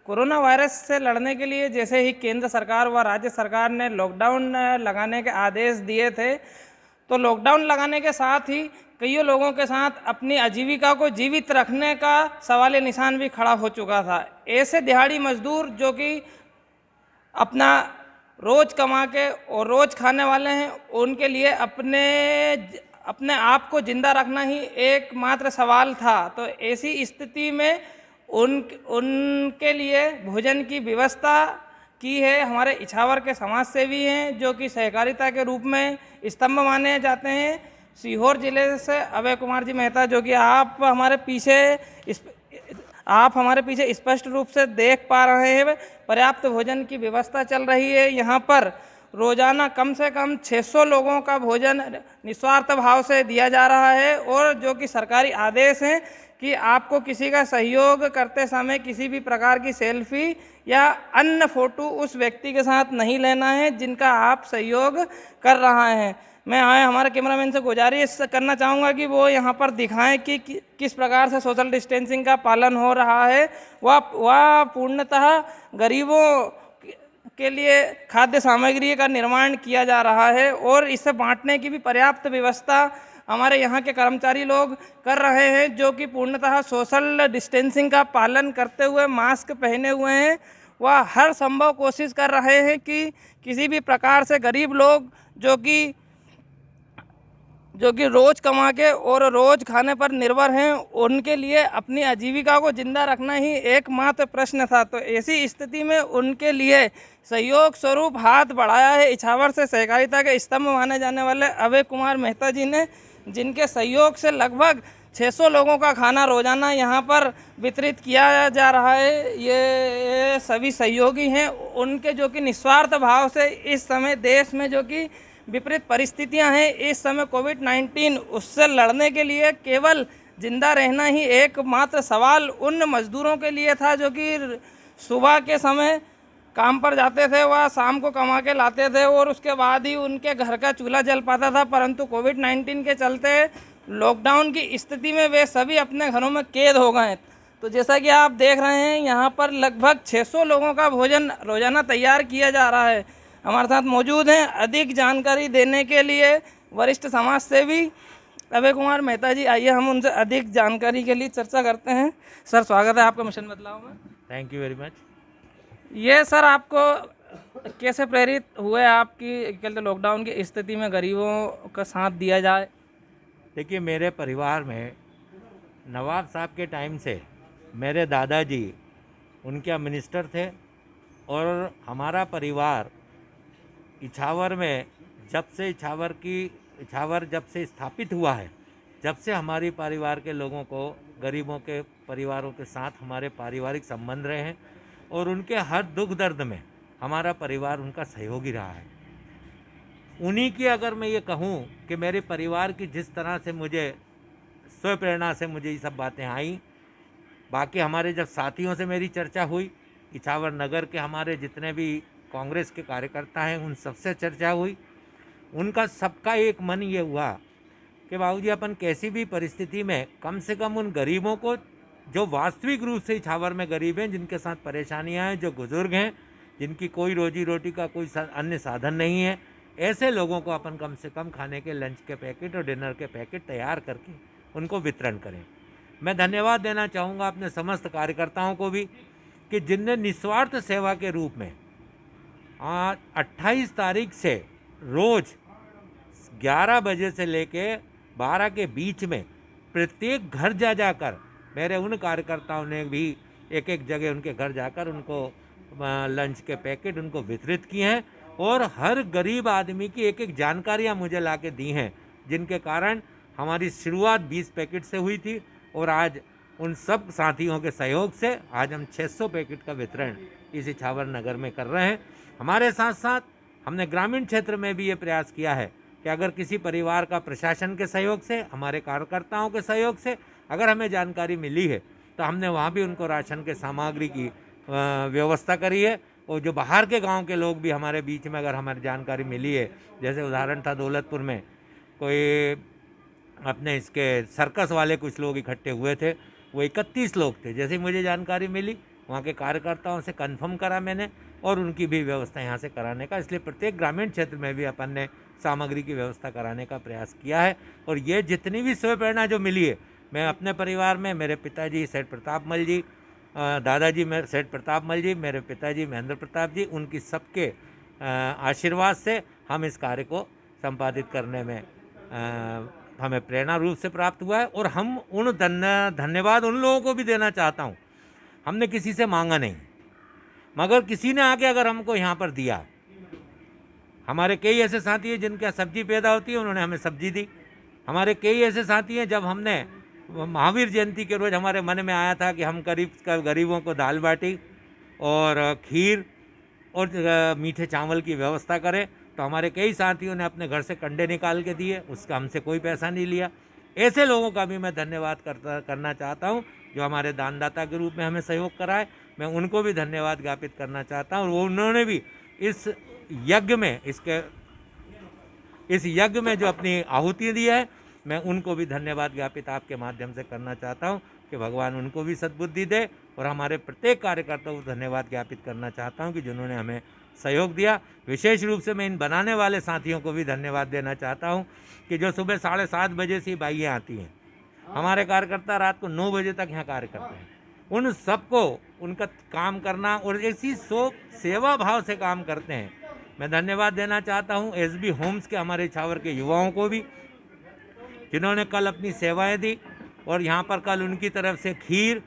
Corona virus से लड़ने के लिए जैसे ही केंद्र सरकार व राज्य सरकार ने लॉकडाउन लगाने के आदेश दिए थे, तो लॉकडाउन लगाने के साथ ही कई लोगों के साथ अपनी आजीविका को जीवित रखने का सवाल निशान भी खड़ा हो चुका था। ऐसे दिहाड़ी मजदूर जो कि अपना रोज कमा के और रोज खाने वाले हैं, उनके लिए अपने आप को जिंदा रखना ही एकमात्र सवाल था। तो ऐसी स्थिति में उनके लिए भोजन की व्यवस्था की है हमारे इछावर के समाज सेवी हैं, जो कि सहकारिता के रूप में स्तंभ माने जाते हैं। सीहोर जिले से अभय कुमार जी मेहता, जो कि आप हमारे पीछे स्पष्ट रूप से देख पा रहे हैं, पर्याप्त भोजन की व्यवस्था चल रही है। यहाँ पर रोजाना कम से कम 600 लोगों का भोजन निस्वार्थ भाव से दिया जा रहा है, और जो कि सरकारी आदेश हैं कि आपको किसी का सहयोग करते समय किसी भी प्रकार की सेल्फी या अन्य फोटो उस व्यक्ति के साथ नहीं लेना है जिनका आप सहयोग कर रहा है। मैं हमारे कैमरामैन से गुजारिश करना चाहूँगा कि वो यहाँ पर दिखाएं कि किस प्रकार से सोशल डिस्टेंसिंग का पालन हो रहा है। वह पूर्णतः गरीबों के लिए खाद्य सामग्री का निर्माण किया जा रहा है, और इसे बांटने की भी पर्याप्त व्यवस्था हमारे यहाँ के कर्मचारी लोग कर रहे हैं, जो कि पूर्णतः सोशल डिस्टेंसिंग का पालन करते हुए मास्क पहने हुए हैं। वह हर संभव कोशिश कर रहे हैं कि किसी भी प्रकार से गरीब लोग जो कि रोज कमा के और रोज खाने पर निर्भर हैं, उनके लिए अपनी आजीविका को जिंदा रखना ही एकमात्र प्रश्न था। तो ऐसी स्थिति में उनके लिए सहयोग स्वरूप हाथ बढ़ाया है इछावर से सहकारिता के स्तंभ माने जाने वाले अभय कुमार मेहता जी ने, जिनके सहयोग से लगभग 600 लोगों का खाना रोजाना यहाँ पर वितरित किया जा रहा है। ये सभी सहयोगी हैं, उनके जो कि निस्वार्थ भाव से इस समय देश में जो कि विपरीत परिस्थितियां हैं, इस समय कोविड-19 उससे लड़ने के लिए केवल जिंदा रहना ही एकमात्र सवाल उन मजदूरों के लिए था, जो कि सुबह के समय काम पर जाते थे, वह शाम को कमा के लाते थे और उसके बाद ही उनके घर का चूल्हा जल पाता था। परंतु कोविड-19 के चलते लॉकडाउन की स्थिति में वे सभी अपने घरों में कैद हो गए। तो जैसा कि आप देख रहे हैं, यहाँ पर लगभग 600 लोगों का भोजन रोजाना तैयार किया जा रहा है। हमारे साथ मौजूद हैं अधिक जानकारी देने के लिए वरिष्ठ समाज सेवी अभय कुमार मेहता जी। आइए हम उनसे अधिक जानकारी के लिए चर्चा करते हैं। सर, स्वागत है आपका मिशन बदलाव में। Thank you very much. ये सर, आपको कैसे प्रेरित हुए आपकी लॉकडाउन की स्थिति में गरीबों का साथ दिया जाए? देखिए, मेरे परिवार में नवाब साहब के टाइम से मेरे दादाजी उनके मिनिस्टर थे, और हमारा परिवार इछावर में इछावर जब से स्थापित हुआ है, जब से हमारी परिवार के लोगों को, गरीबों के परिवारों के साथ हमारे पारिवारिक संबंध रहे हैं, और उनके हर दुख दर्द में हमारा परिवार उनका सहयोगी रहा है। उन्हीं की अगर मैं ये कहूँ कि मेरे परिवार की जिस तरह से मुझे स्वयं प्रेरणा से मुझे ये सब बातें आई, बाकी हमारे जब साथियों से मेरी चर्चा हुई, इछावर नगर के हमारे जितने भी कांग्रेस के कार्यकर्ता हैं, उन सबसे चर्चा हुई, उनका सबका एक मन ये हुआ कि बाबूजी, अपन कैसी भी परिस्थिति में कम से कम उन गरीबों को, जो वास्तविक रूप से इछावर में गरीब हैं, जिनके साथ परेशानियां हैं, जो बुजुर्ग हैं, जिनकी कोई रोजी रोटी का कोई अन्य साधन नहीं है, ऐसे लोगों को अपन कम से कम खाने के लंच के पैकेट और डिनर के पैकेट तैयार करके उनको वितरण करें। मैं धन्यवाद देना चाहूँगा अपने समस्त कार्यकर्ताओं को भी, कि जिनने निस्वार्थ सेवा के रूप में 28 तारीख से रोज़ 11 बजे से लेके 12 के बीच में प्रत्येक घर जा जाकर मेरे उन कार्यकर्ताओं ने भी एक एक जगह उनके घर जाकर उनको लंच के पैकेट उनको वितरित किए हैं, और हर गरीब आदमी की एक एक जानकारियां मुझे ला के दी हैं, जिनके कारण हमारी शुरुआत 20 पैकेट से हुई थी, और आज उन सब साथियों के सहयोग से आज हम 600 पैकेट का वितरण इस इछावर नगर में कर रहे हैं। हमारे साथ साथ हमने ग्रामीण क्षेत्र में भी ये प्रयास किया है कि अगर किसी परिवार का प्रशासन के सहयोग से, हमारे कार्यकर्ताओं के सहयोग से अगर हमें जानकारी मिली है, तो हमने वहाँ भी उनको राशन के सामग्री की व्यवस्था करी है। और जो बाहर के गांव के लोग भी हमारे बीच में अगर हमारी जानकारी मिली है, जैसे उदाहरण था दौलतपुर में कोई अपने इसके सर्कस वाले कुछ लोग इकट्ठे हुए थे, वो 31 लोग थे। जैसे मुझे जानकारी मिली, वहाँ के कार्यकर्ताओं से कंफर्म करा मैंने और उनकी भी व्यवस्था यहाँ से कराने का, इसलिए प्रत्येक ग्रामीण क्षेत्र में भी अपन ने सामग्री की व्यवस्था कराने का प्रयास किया है। और ये जितनी भी स्वयं प्रेरणा जो मिली है, मैं अपने परिवार में मेरे पिताजी सेठ प्रताप मल जी, दादाजी मेरे सेठ प्रताप मल जी, मेरे पिताजी महेंद्र प्रताप जी, उनकी सबके आशीर्वाद से हम इस कार्य को संपादित करने में हमें प्रेरणा रूप से प्राप्त हुआ है। और हम उन धन्यवाद उन लोगों को भी देना चाहता हूँ, हमने किसी से मांगा नहीं, मगर किसी ने आके अगर हमको यहाँ पर दिया। हमारे कई ऐसे साथी हैं जिनके सब्जी पैदा होती है, उन्होंने हमें सब्जी दी। हमारे कई ऐसे साथी हैं, जब हमने महावीर जयंती के रोज़ हमारे मन में आया था कि हम गरीबों को दाल बाटी और खीर और मीठे चावल की व्यवस्था करें, तो हमारे कई साथियों ने अपने घर से कंडे निकाल के दिए, उसका हमसे कोई पैसा नहीं लिया। ऐसे लोगों का भी मैं धन्यवाद करना चाहता हूँ जो हमारे दानदाता के रूप में हमें सहयोग कराए। मैं उनको भी धन्यवाद ज्ञापित करना चाहता हूँ। और वो उन्होंने भी इस यज्ञ में जो अपनी आहुति दी है, मैं उनको भी धन्यवाद ज्ञापित आपके माध्यम से करना चाहता हूँ कि भगवान उनको भी सद्बुद्धि दे। और हमारे प्रत्येक कार्यकर्ताओं को धन्यवाद ज्ञापित करना चाहता हूँ कि जिन्होंने हमें सहयोग दिया। विशेष रूप से मैं इन बनाने वाले साथियों को भी धन्यवाद देना चाहता हूँ कि जो सुबह 7:30 बजे से बाइयाँ आती हैं, हमारे कार्यकर्ता रात को 9 बजे तक यहाँ कार्य करते हैं। उन सबको उनका काम करना और ऐसी सेवा भाव से काम करते हैं, मैं धन्यवाद देना चाहता हूँ। एसबी होम्स के हमारे इछावर के युवाओं को भी, जिन्होंने कल अपनी सेवाएं दी और यहाँ पर कल उनकी तरफ से खीर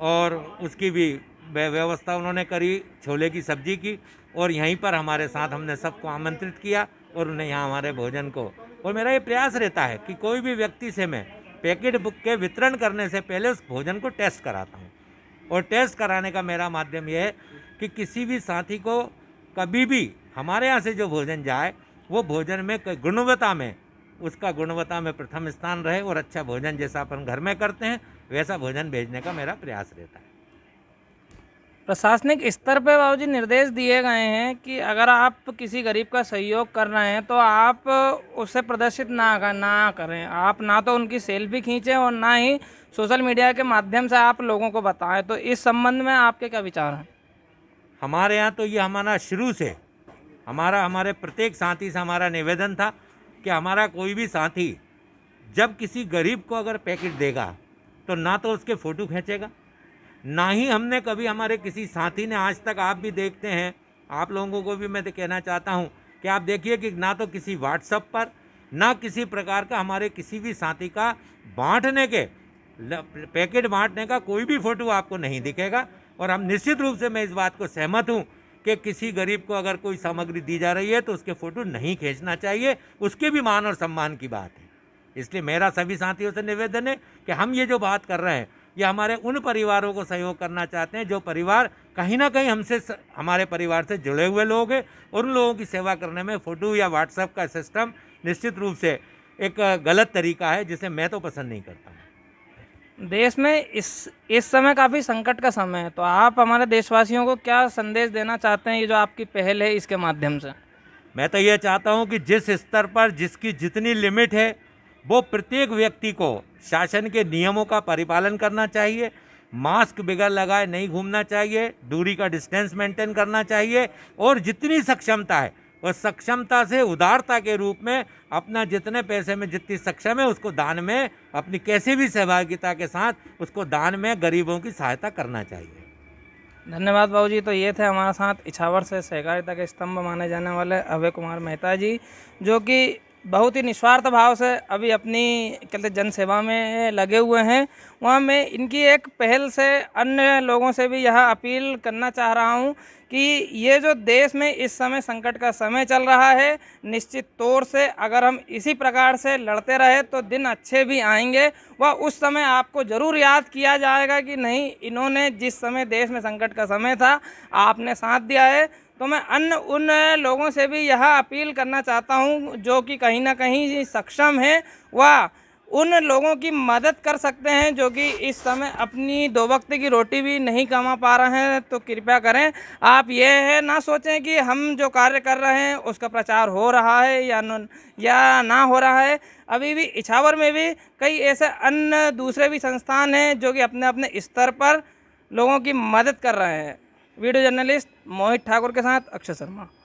और उसकी भी व्यवस्था उन्होंने करी, छोले की सब्जी की, और यहीं पर हमारे साथ हमने सबको आमंत्रित किया और उन्हें यहाँ हमारे भोजन को। और मेरा ये प्रयास रहता है कि कोई भी व्यक्ति से मैं पैकेट बुक के वितरण करने से पहले उस भोजन को टेस्ट कराता हूँ। और टेस्ट कराने का मेरा माध्यम यह है कि किसी भी साथी को कभी भी हमारे यहाँ से जो भोजन जाए, वो भोजन में उसका गुणवत्ता में प्रथम स्थान रहे और अच्छा भोजन जैसा अपन घर में करते हैं वैसा भोजन भेजने का मेरा प्रयास रहता है। प्रशासनिक स्तर पे बाबूजी निर्देश दिए गए हैं कि अगर आप किसी गरीब का सहयोग कर रहे हैं तो आप उसे प्रदर्शित ना करें, आप ना तो उनकी सेल्फी खींचें और ना ही सोशल मीडिया के माध्यम से आप लोगों को बताएं। तो इस संबंध में आपके क्या विचार हैं? हमारे यहाँ तो ये हमारा शुरू से हमारे प्रत्येक साथी से हमारा निवेदन था कि हमारा कोई भी साथी जब किसी गरीब को अगर पैकेट देगा तो ना तो उसके फ़ोटो खींचेगा, ना ही हमने कभी हमारे किसी साथी ने आज तक, आप भी देखते हैं, आप लोगों को भी मैं कहना चाहता हूं कि आप देखिए कि ना तो किसी व्हाट्सएप पर, ना किसी प्रकार का हमारे किसी भी साथी का पैकेट बांटने का कोई भी फ़ोटो आपको नहीं दिखेगा। और हम निश्चित रूप से मैं इस बात को सहमत हूं कि किसी गरीब को अगर कोई सामग्री दी जा रही है तो उसके फ़ोटो नहीं खींचना चाहिए, उसके भी मान और सम्मान की बात है। इसलिए मेरा सभी साथियों से निवेदन है कि हम ये जो बात कर रहे हैं ये हमारे उन परिवारों को सहयोग करना चाहते हैं जो परिवार कहीं ना कहीं हमारे परिवार से जुड़े हुए लोग हैं, और उन लोगों की सेवा करने में फ़ोटो या व्हाट्सएप का सिस्टम निश्चित रूप से एक गलत तरीका है, जिसे मैं तो पसंद नहीं करता हूँ। देश में इस समय काफ़ी संकट का समय है, तो आप हमारे देशवासियों को क्या संदेश देना चाहते हैं, ये जो आपकी पहल है इसके माध्यम से? मैं तो ये चाहता हूँ कि जिस स्तर पर जिसकी जितनी लिमिट है वो प्रत्येक व्यक्ति को शासन के नियमों का परिपालन करना चाहिए, मास्क बगैर लगाए नहीं घूमना चाहिए, दूरी का डिस्टेंस मेंटेन करना चाहिए, और जितनी सक्षमता है उस सक्षमता से उदारता के रूप में अपना जितने पैसे में जितनी सक्षम है उसको दान में, अपनी कैसे भी सहभागिता के साथ उसको दान में गरीबों की सहायता करना चाहिए। धन्यवाद बाबूजी। तो ये थे हमारे साथ इछावर से सहकारिता के स्तंभ माने जाने वाले अभय कुमार मेहता जी, जो कि बहुत ही निस्वार्थ भाव से अभी अपनी कहते जन सेवा में लगे हुए हैं। वहाँ मैं इनकी एक पहल से अन्य लोगों से भी यह अपील करना चाह रहा हूँ कि ये जो देश में इस समय संकट का समय चल रहा है, निश्चित तौर से अगर हम इसी प्रकार से लड़ते रहे तो दिन अच्छे भी आएंगे। वह उस समय आपको ज़रूर याद किया जाएगा कि नहीं, इन्होंने जिस समय देश में संकट का समय था आपने साथ दिया है। तो मैं अन्य उन लोगों से भी यह अपील करना चाहता हूं जो कि कहीं ना कहीं सक्षम हैं, वह उन लोगों की मदद कर सकते हैं जो कि इस समय अपनी 2 वक्त की रोटी भी नहीं कमा पा रहे हैं। तो कृपया करें, आप ये है ना सोचें कि हम जो कार्य कर रहे हैं उसका प्रचार हो रहा है या ना हो रहा है। अभी भी इछावर में भी कई ऐसे अन्य दूसरे भी संस्थान हैं जो कि अपने अपने स्तर पर लोगों की मदद कर रहे हैं। वीडियो जर्नलिस्ट मोहित ठाकुर के साथ अक्षय शर्मा।